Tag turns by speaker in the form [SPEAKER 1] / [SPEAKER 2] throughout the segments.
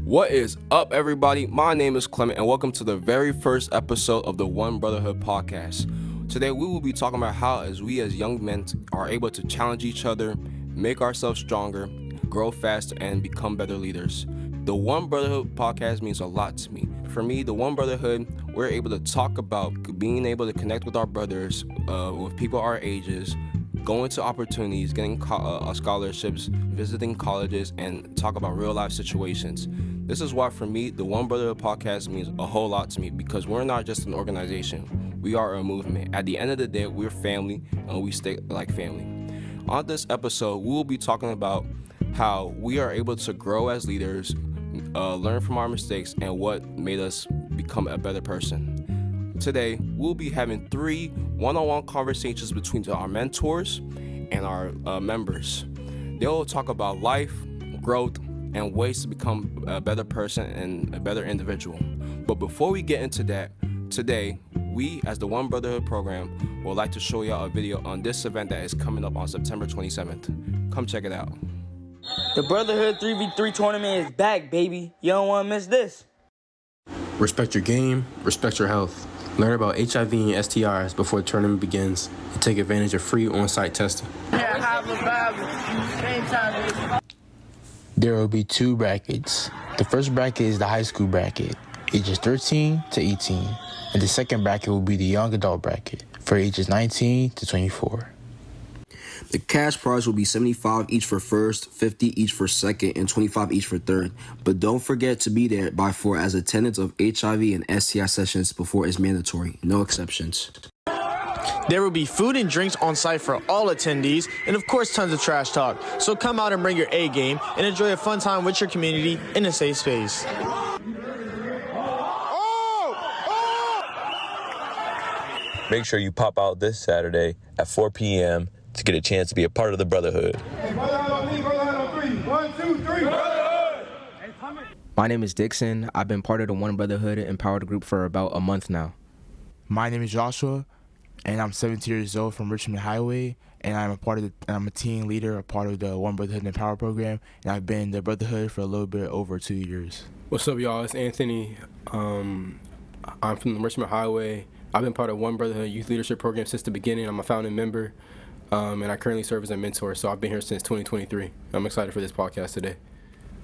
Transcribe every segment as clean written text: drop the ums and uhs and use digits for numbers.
[SPEAKER 1] What is up, everybody? My name is Clement, and welcome to the very first episode of the One Brotherhood Podcast. Today, we will be talking about how, as young men are able to challenge each other, make ourselves stronger, grow faster, and become better leaders. The One Brotherhood Podcast means a lot to me. For me, the One Brotherhood, we're able to talk about being able to connect with our brothers, with people our ages, going to opportunities, getting scholarships, visiting colleges, and talk about real life situations. This is why, for me, the One Brotherhood Podcast means a whole lot to me, because we're not just an organization. We are a movement. At the end of the day, we're family, and we stay like family. On this episode, we will be talking about how we are able to grow as leaders, learn from our mistakes, and what made us become a better person. Today, we'll be having 3 one-on-one conversations between our mentors and our members. They will talk about life, growth, and ways to become a better person and a better individual. But before we get into that, today, we, as the One Brotherhood program, would like to show y'all a video on this event that is coming up on September 27th. Come check it out.
[SPEAKER 2] The Brotherhood 3v3 tournament is back, baby. You don't want to miss this.
[SPEAKER 3] Respect your game, respect your health. Learn about HIV and STIs before the tournament begins and take advantage of free on-site testing.
[SPEAKER 4] There will be 2 brackets. The first bracket is the high school bracket, ages 13 to 18. And the second bracket will be the young adult bracket, for ages 19 to 24.
[SPEAKER 5] The cash prize will be $75 each for first, $50 each for second, and $25 each for third. But don't forget to be there by 4, as attendance of HIV and STI sessions before is mandatory. No exceptions.
[SPEAKER 6] There will be food and drinks on site for all attendees, and of course tons of trash talk. So come out and bring your A game and enjoy a fun time with your community in a safe space.
[SPEAKER 7] Make sure you pop out this Saturday at 4 p.m. to get a chance to be a part of the Brotherhood.
[SPEAKER 8] Hey, Brotherhood on me, Brotherhood on 3. 1, 2, 3, Brotherhood!
[SPEAKER 9] My name is Dixon. I've been part of the One Brotherhood Empowered group for about a month now.
[SPEAKER 4] My name is Joshua, and I'm 17 years old from Richmond Highway, and I'm a team leader, a part of the One Brotherhood Empowered program, and I've been in the Brotherhood for a little bit over 2 years.
[SPEAKER 1] What's up, y'all? It's Anthony. I'm from the Richmond Highway. I've been part of One Brotherhood Youth Leadership Program since the beginning. I'm a founding member, and I currently serve as a mentor, so I've been here since 2023. I'm excited for this podcast today.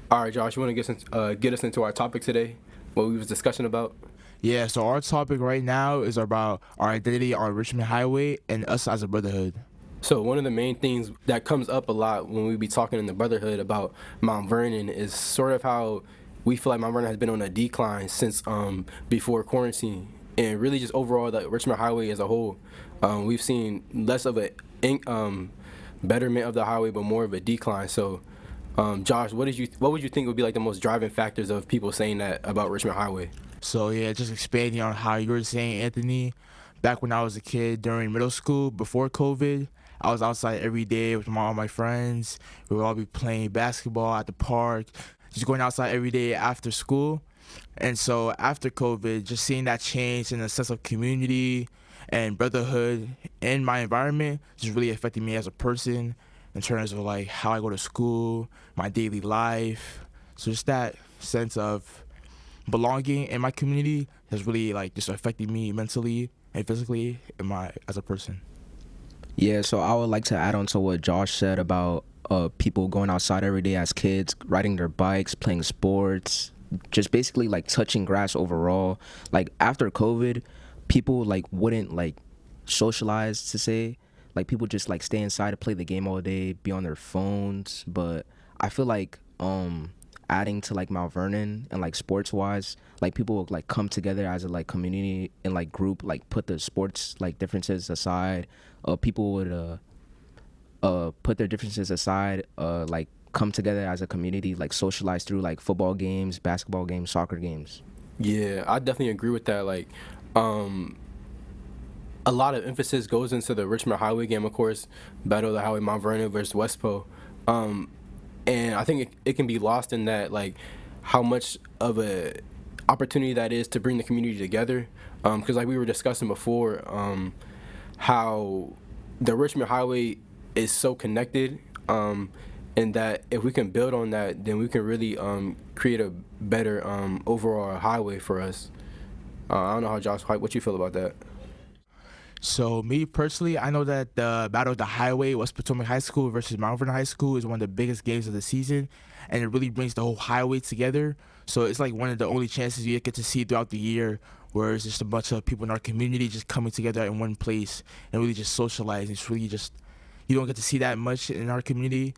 [SPEAKER 1] All right, Josh, you want to get us into our topic today, what we was discussing about?
[SPEAKER 4] Yeah, so our topic right now is about our identity on Richmond Highway and us as a Brotherhood.
[SPEAKER 1] So one of the main things that comes up a lot when we be talking in the Brotherhood about Mount Vernon is sort of how we feel like Mount Vernon has been on a decline since before quarantine. And really just overall, the Richmond Highway as a whole, we've seen less of a betterment of the highway, but more of a decline. So, Josh, what would you think would be like the most driving factors of people saying that about Richmond Highway?
[SPEAKER 4] So yeah, just expanding on how you were saying, Anthony, back when I was a kid during middle school, before COVID, I was outside every day with all my friends. We would all be playing basketball at the park, just going outside every day after school. And so after COVID, just seeing that change in a sense of community and brotherhood in my environment just really affected me as a person in terms of like how I go to school, my daily life. So just that sense of belonging in my community has really like just affected me mentally and physically as a person.
[SPEAKER 9] Yeah, so I would like to add on to what Josh said about people going outside every day as kids, riding their bikes, playing sports, just basically like touching grass overall. Like after COVID, people like wouldn't like socialize to say, like people just like stay inside to play the game all day, be on their phones. But I feel like adding to like Mount Vernon and like sports wise, like people would like come together as a like community and like group, like put the sports like differences aside. People would put their differences aside, like come together as a community, like socialize through like football games, basketball games, soccer games.
[SPEAKER 1] Yeah, I definitely agree with that. Like, a lot of emphasis goes into the Richmond Highway game, of course, Battle of the Highway, Mount Vernon versus Westpo. And I think it can be lost in that, like, how much of a opportunity that is to bring the community together. Because like we were discussing before, how the Richmond Highway is so connected.
[SPEAKER 3] and that if we can build on that, then we can really create a better overall highway for us. I don't know how Josh, what you feel about that?
[SPEAKER 4] So me personally, I know that the Battle of the Highway, West Potomac High School versus Mount Vernon High School, is one of the biggest games of the season, and it really brings the whole highway together. So it's like one of the only chances you get to see throughout the year, where it's just a bunch of people in our community just coming together in one place and really just socializing. It's really just, you don't get to see that much in our community.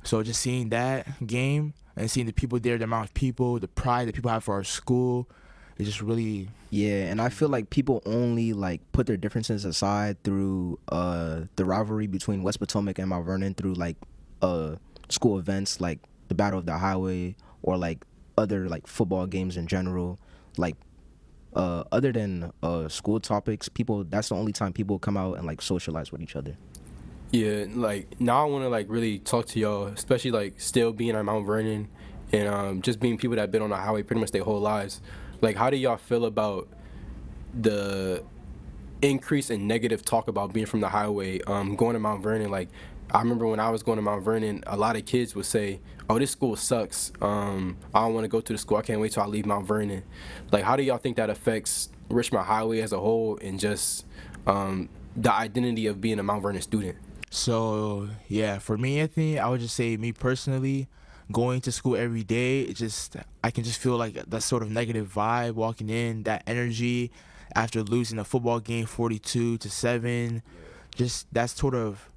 [SPEAKER 4] So just seeing that game and seeing the people there, the amount of people, the pride that people have for our school, it just really.
[SPEAKER 9] Yeah, and I feel like people only like put their differences aside through the rivalry between West Potomac and Mount Vernon through like school events like the Battle of the Highway or like other like football games in general. Like other than school topics, people, that's the only time people come out and like socialize with each other.
[SPEAKER 3] Yeah, like now I want to like really talk to y'all, especially like still being at Mount Vernon and just being people that have been on the highway pretty much their whole lives. Like, how do y'all feel about the increase in negative talk about being from the highway, going to Mount Vernon? Like, I remember when I was going to Mount Vernon, a lot of kids would say, "Oh, this school sucks. I don't want to go to the school. I can't wait till I leave Mount Vernon." Like, how do y'all think that affects Richmond Highway as a whole and just the identity of being a Mount Vernon student?
[SPEAKER 4] So yeah, for me, Anthony, I would just say me personally, going to school every day, it just, I can just feel like that sort of negative vibe walking in, that energy after losing a football game 42-7, just that sort of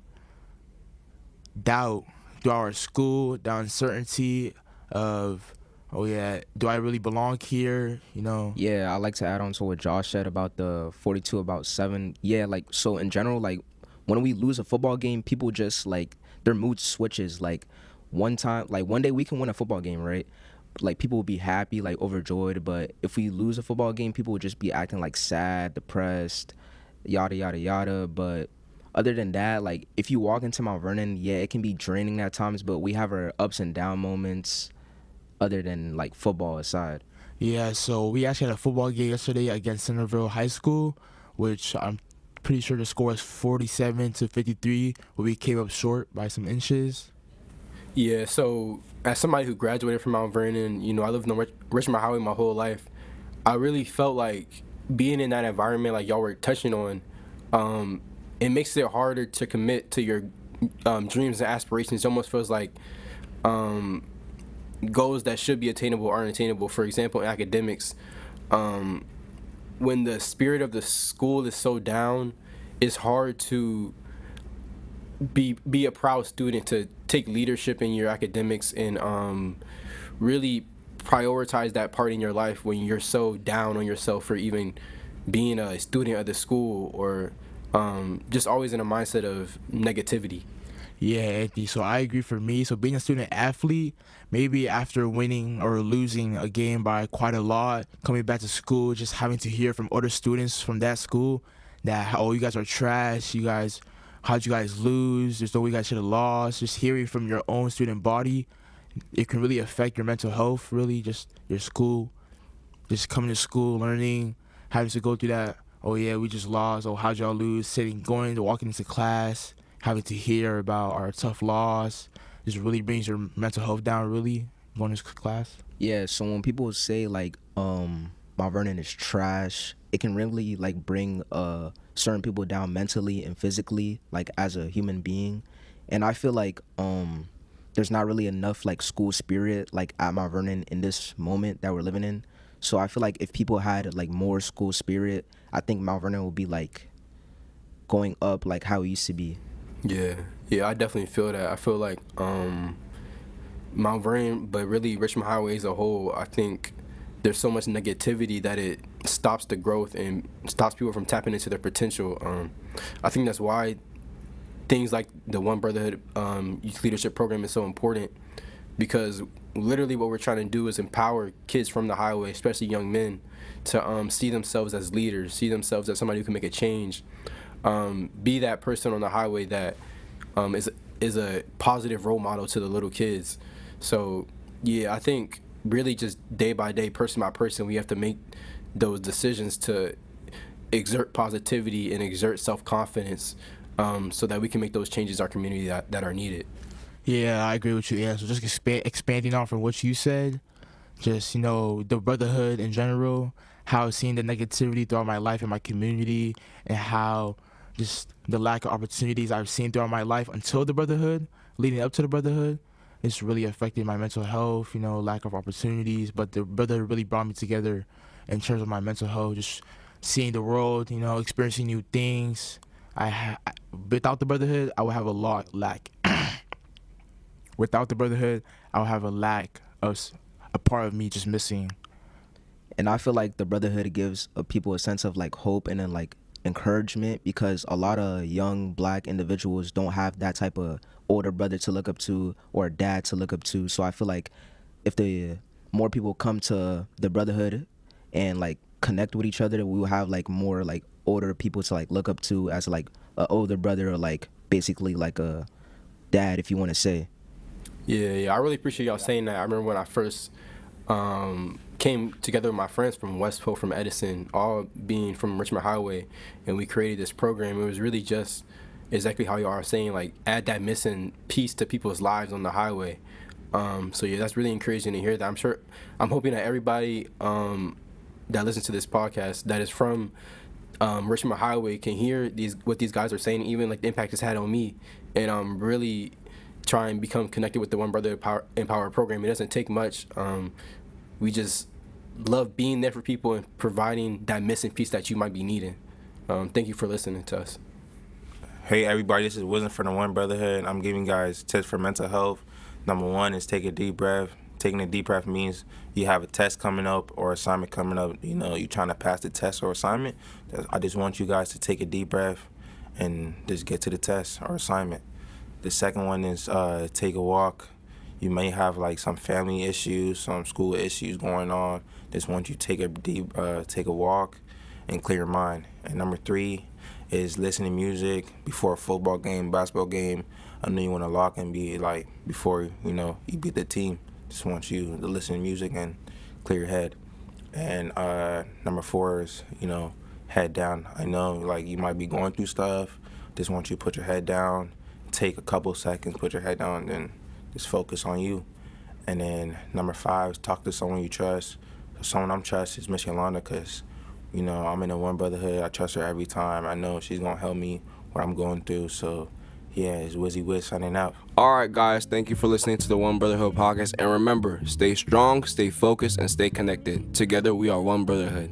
[SPEAKER 4] doubt through our school, the uncertainty of, oh yeah, do I really belong here, you know?
[SPEAKER 9] Yeah, I like to add on to what Josh said about the 42-7. Yeah, like, so in general, like, when we lose a football game, people just, like, their mood switches. Like, one day we can win a football game, right? Like, people will be happy, like, overjoyed. But if we lose a football game, people will just be acting, like, sad, depressed, yada, yada, yada. But other than that, like, if you walk into Mount Vernon, yeah, it can be draining at times. But we have our ups and down moments other than, like, football aside.
[SPEAKER 4] Yeah, so we actually had a football game yesterday against Centerville High School, which I'm pretty sure the score was 47-53, but we came up short by some inches.
[SPEAKER 3] Yeah, so as somebody who graduated from Mount Vernon, you know, I lived on Richmond Highway my whole life. I really felt like being in that environment, like y'all were touching on, it makes it harder to commit to your dreams and aspirations. It almost feels like goals that should be attainable aren't attainable. For example, in academics, when the spirit of the school is so down, it's hard to be a proud student, to take leadership in your academics and really prioritize that part in your life when you're so down on yourself for even being a student of the school or just always in a mindset of negativity.
[SPEAKER 4] Yeah, Anthony, so I agree for me. So being a student athlete, maybe after winning or losing a game by quite a lot, coming back to school, just having to hear from other students from that school that, oh, you guys are trash, how'd you guys lose, there's no way you guys should have lost, just hearing from your own student body, it can really affect your mental health, really, just your school, just coming to school, learning, having to go through that, oh yeah, we just lost, oh, how'd y'all lose, walking into class, having to hear about our tough loss, just really brings your mental health down, really, going to class.
[SPEAKER 9] Yeah, so when people say, like, Mount Vernon is trash, it can really, like, bring certain people down mentally and physically, like, as a human being. And I feel like there's not really enough, like, school spirit, like, at Mount Vernon in this moment that we're living in. So I feel like if people had, like, more school spirit, I think Mount Vernon would be, like, going up, like, how it used to be.
[SPEAKER 3] Yeah, I definitely feel that. I feel like Mount Vernon, but really Richmond Highway as a whole, I think there's so much negativity that it stops the growth and stops people from tapping into their potential. I think that's why things like the One Brotherhood Youth Leadership Program is so important, because literally what we're trying to do is empower kids from the highway, especially young men, to see themselves as leaders, see themselves as somebody who can make a change, be that person on the highway that is a positive role model to the little kids. So yeah, I think really just day by day, person by person, we have to make those decisions to exert positivity and exert self-confidence so that we can make those changes in our community that are needed.
[SPEAKER 4] Yeah, I agree with you. Yeah, so just expanding on from what you said, just the brotherhood in general, how I've seen the negativity throughout my life and my community, and how just the lack of opportunities I've seen throughout my life until the brotherhood, leading up to the brotherhood, it's really affected my mental health. Lack of opportunities, but the brotherhood really brought me together in terms of my mental health, just seeing the world, experiencing new things. Without the brotherhood, I would have a lot lack. Without the brotherhood, I would have a lack of a part of me just missing.
[SPEAKER 9] And I feel like the brotherhood gives people a sense of like hope and then like encouragement, because a lot of young black individuals don't have that type of older brother to look up to or a dad to look up to. So I feel like if the more people come to the brotherhood and like connect with each other, we will have like more like older people to like look up to as like a older brother, or like basically like a dad, if you want to say.
[SPEAKER 3] Yeah, I really appreciate y'all saying that. I remember when I first came together with my friends from Westport, from Edison, all being from Richmond Highway, and we created this program. It was really just exactly how you are saying, like add that missing piece to people's lives on the highway. So yeah, that's really encouraging to hear that. I'm hoping that everybody that listens to this podcast that is from Richmond Highway can hear what these guys are saying, even like the impact it's had on me, and really try and become connected with the One Brother Empower program. It doesn't take much. We just love being there for people and providing that missing piece that you might be needing. Thank you for listening to us.
[SPEAKER 10] Hey everybody, this is Wisdom from the One Brotherhood. I'm giving guys tips for mental health. Number one is take a deep breath. Taking a deep breath means you have a test coming up or assignment coming up. You're trying to pass the test or assignment. I just want you guys to take a deep breath and just get to the test or assignment. The second one is take a walk. You may have like some family issues, some school issues going on. Just want you to take a walk and clear your mind. And number three is listen to music before a football game, basketball game. I know you want to lock and be like before you beat the team. Just want you to listen to music and clear your head. And number four is head down. I know like you might be going through stuff. Just want you to put your head down. Take a couple seconds, put your head down, and just focus on you. And then number five is talk to someone you trust. So someone I'm trust is Miss Yolanda, because I'm in the One Brotherhood. I trust her every time. I know she's gonna help me what I'm going through. So yeah, it's Wizzy Wiz signing out.
[SPEAKER 1] All right, guys, thank you for listening to the One Brotherhood podcast. And remember, stay strong, stay focused, and stay connected. Together, we are One Brotherhood.